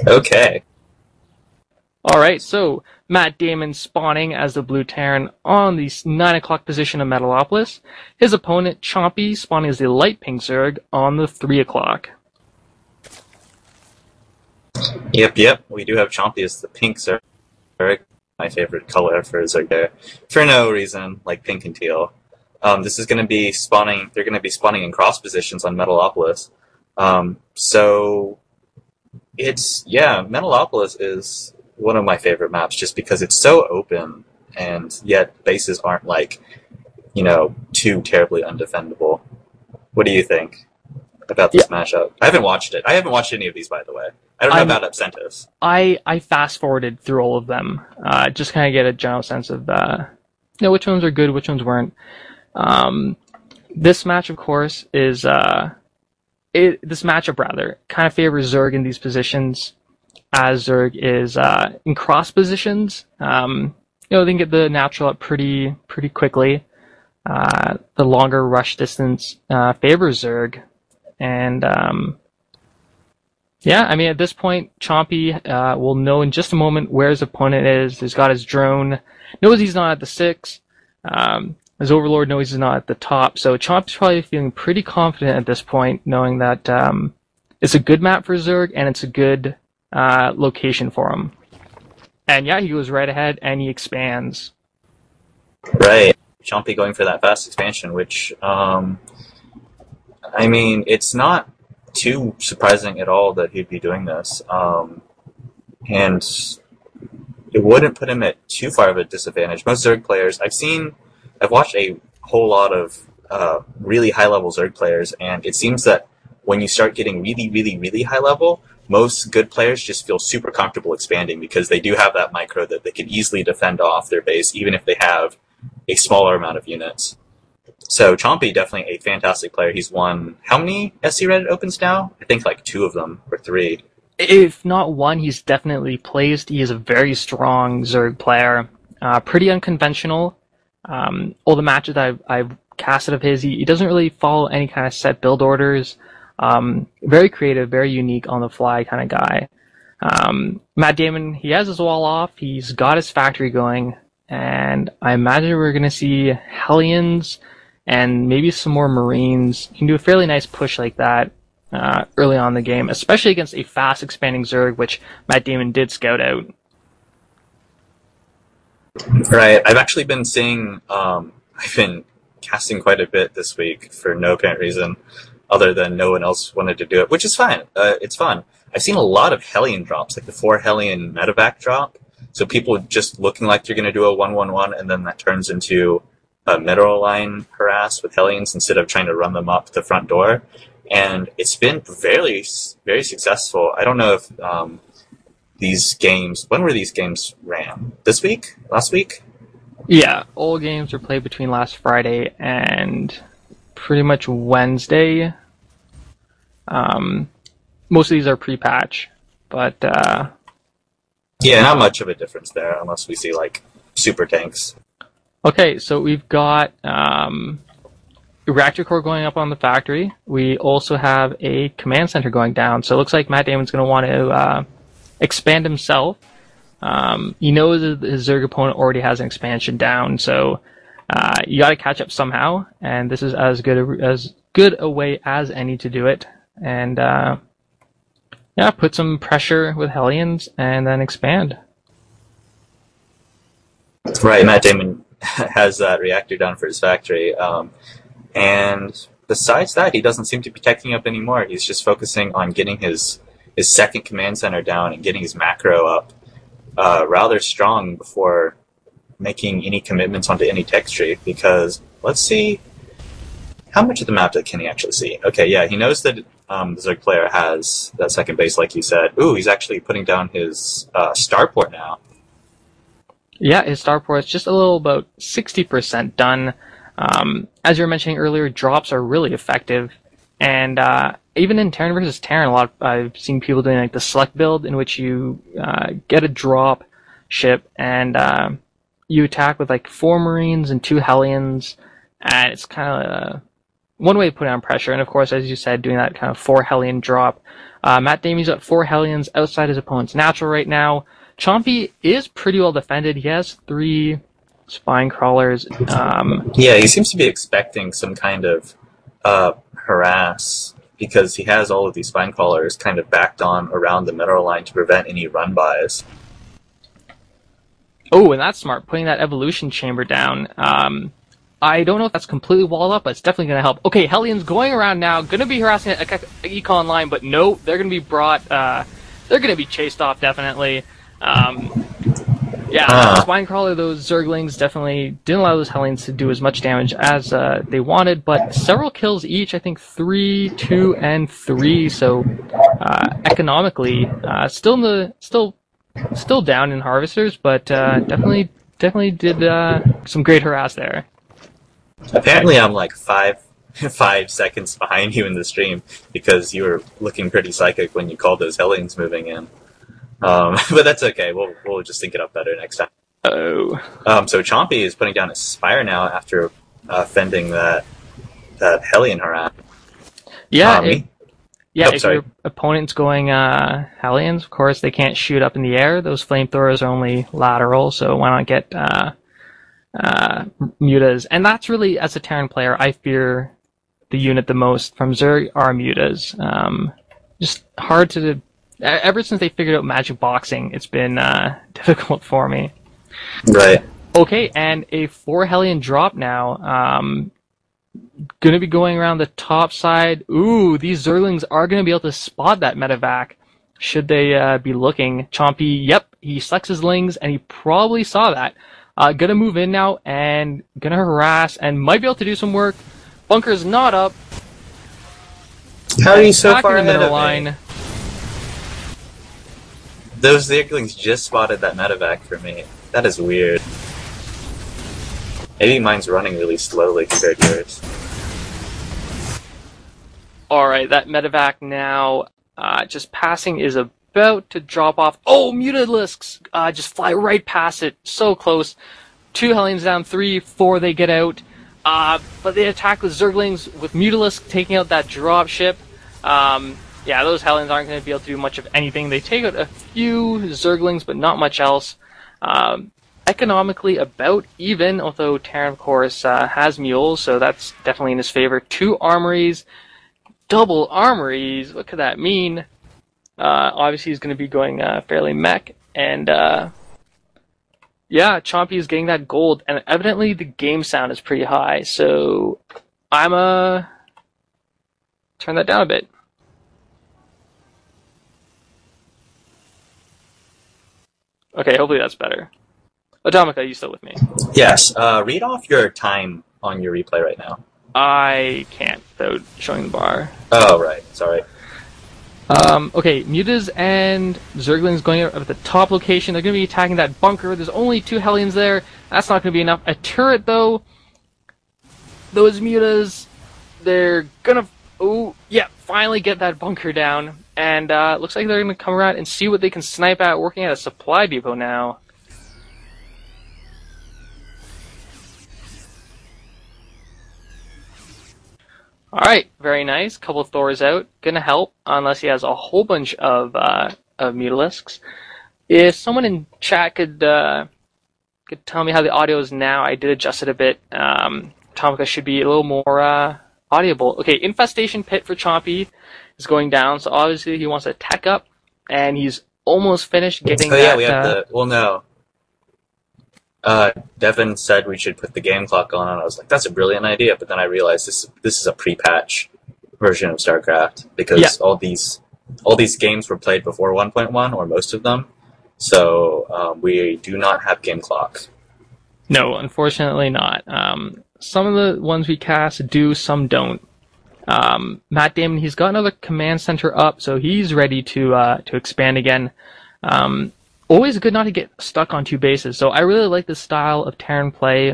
Okay. Alright, so Matt Damon spawning as the blue Terran on the 9 o'clock position of Metalopolis. His opponent, Chompy, spawning as the light pink Zerg on the 3 o'clock. Yep. We do have Chompy as the pink Zerg. My favorite color for Zerg there. For no reason, like pink and teal. This is going to be spawning, they're going to be spawning in cross positions on Metalopolis. So, Metalopolis is one of my favorite maps just because it's so open, and yet bases aren't like, too terribly undefendable. What do you think about this matchup? I haven't watched it. I haven't watched any of these, by the way. I don't know about Absentis. I fast-forwarded through all of them, just kind of get a general sense of, which ones are good, which ones weren't. This match, of course, is, this matchup, rather, kind of favors Zerg in these positions, as Zerg is, in cross positions. They can get the natural up pretty quickly. The longer rush distance, favors Zerg. And, at this point, Chompy, will know in just a moment where his opponent is. He's got his drone, knows he's not at the 6. His Overlord knows he's not at the top, so Chompy's probably feeling pretty confident at this point, knowing that it's a good map for Zerg, and it's a good location for him. And he goes right ahead, and he expands. Right. Chompy going for that fast expansion, which, it's not too surprising at all that he'd be doing this. And it wouldn't put him at too far of a disadvantage. Most Zerg players, I've watched a whole lot of really high-level Zerg players, and it seems that when you start getting really high level, most good players just feel super comfortable expanding because they do have that micro that they can easily defend off their base, even if they have a smaller amount of units. So Chompy, definitely a fantastic player. He's won how many SC Reddit Opens now? I think like 2 of them, or 3. If not one, he's definitely placed. He is a very strong Zerg player. Pretty unconventional. All the matches I've casted of his, he doesn't really follow any kind of set build orders. Very creative, very unique, on the fly kind of guy. Matt Damon, he has his wall off. He's got his factory going, and I imagine we're going to see Hellions and maybe some more Marines. He can do a fairly nice push like that early on in the game, especially against a fast expanding Zerg, which Matt Damon did scout out. Right. I've actually been seeing, I've been casting quite a bit this week for no apparent reason other than no one else wanted to do it, which is fine. It's fun. I've seen a lot of Hellion drops, like the 4 Hellion medevac drop. So people just looking like they're going to do a 1-1-1, and then that turns into a middle line harass with Hellions instead of trying to run them up the front door. And it's been very, very successful. I don't know if these games, when were these games ran? This week? Last week? Yeah, all games were played between last Friday and pretty much Wednesday. Most of these are pre-patch, but yeah, not much of a difference there unless we see like super tanks. Okay, so we've got reactor core going up on the factory. We also have a command center going down, so it looks like Matt Damon's going to want to expand himself. He knows that his Zerg opponent already has an expansion down, so you got to catch up somehow, and this is as good a way as any to do it. And put some pressure with Hellions and then expand. Right, Matt Damon has that reactor down for his factory, and besides that, he doesn't seem to be teching up anymore. He's just focusing on getting his second command center down and getting his macro up rather strong before making any commitments onto any tech tree, because let's see how much of the map can he actually see. Okay, yeah, he knows that the Zerg player has that second base, like you said. Ooh, he's actually putting down his starport now. Yeah, his starport's just a little about 60% done. As you were mentioning earlier, drops are really effective, and even in Terran versus Terran, I've seen people doing like the select build, in which you get a drop ship and you attack with like 4 Marines and 2 Hellions, and it's kind of one way to put on pressure. And of course, as you said, doing that kind of 4 Hellion drop. MattDamon's got 4 Hellions outside his opponent's natural right now. Chompy is pretty well defended. He has 3 spine crawlers. Yeah, he seems to be expecting some kind of harass, because he has all of these spine crawlers kind of backed on around the middle line to prevent any run-bys. Oh, and that's smart, putting that evolution chamber down. I don't know if that's completely walled up, but it's definitely going to help. Okay, Hellion's going around now, going to be harassing a Econ line, but no, they're going to be brought, they're going to be chased off, definitely. Spine Crawler, those Zerglings definitely didn't allow those Hellions to do as much damage as they wanted, but several kills each, I think 3, 2, and 3, so economically, still down in Harvesters, but definitely did some great harass there. Apparently I'm like 5 seconds behind you in the stream, because you were looking pretty psychic when you called those Hellions moving in. But that's okay. We'll just think it up better next time. Oh. So Chompy is putting down a Spire now after fending that Hellion harass. Yeah. If your opponent's going Hellions, of course they can't shoot up in the air. Those flamethrowers are only lateral, so why not get mutas? And that's really, as a Terran player, I fear the unit the most from Zerg are mutas. Just hard to. Ever since they figured out magic boxing, it's been difficult for me. Right. Okay, and a 4 Hellion drop now. Going to be going around the top side. Ooh, these Zerglings are going to be able to spot that medevac. Should they be looking? Chompy, yep, he selects his lings, and he probably saw that. Gonna move in now, and gonna harass, and might be able to do some work. Bunker's not up. How are you so far in the ahead middle of line? me? Those Zerglings just spotted that medevac for me. That is weird. Maybe mine's running really slowly compared to yours. Alright, that medevac now, just passing, is about to drop off. Oh, Mutalisks! Just fly right past it. So close. 2 Hellions down, 3, 4 they get out. But they attack with Zerglings, with Mutalisk taking out that dropship. Yeah, those Hellions aren't going to be able to do much of anything. They take out a few Zerglings, but not much else. Economically about even, although Terran, of course, has mules, so that's definitely in his favor. 2 armories, double armories, what could that mean? Obviously he's going to be going fairly mech, and yeah, Chompy is getting that gold, and evidently the game sound is pretty high, so I'm turn that down a bit. Okay, hopefully that's better. Atomika, are you still with me? Yes. Read off your time on your replay right now. I can't, without showing the bar. Oh, right. Sorry. Okay, Mutas and Zerglings going out at the top location. They're going to be attacking that bunker. There's only 2 Hellions there. That's not going to be enough. A turret, though. Those Mutas, they're going to... Oh, yeah, finally get that bunker down. And looks like they're going to come around and see what they can snipe at, working at a supply depot now. Alright, very nice. Couple Thors out. Gonna help, unless he has a whole bunch of Mutalisks. If someone in chat could tell me how the audio is now, I did adjust it a bit. Atomika should be a little more audible. Okay, Infestation Pit for Chompy is going down, so obviously he wants to tech up, and he's almost finished getting that... yeah, we have the... Well, no. Devin said we should put the game clock on, and I was like, that's a brilliant idea, but then I realized this is a pre-patch version of StarCraft, because all these games were played before 1.1, or most of them, so we do not have game clock. No, unfortunately not. Some of the ones we cast do, some don't. MattDamon, he's got another command center up, so he's ready to expand again. Always good not to get stuck on 2 bases, so I really like this style of Terran play.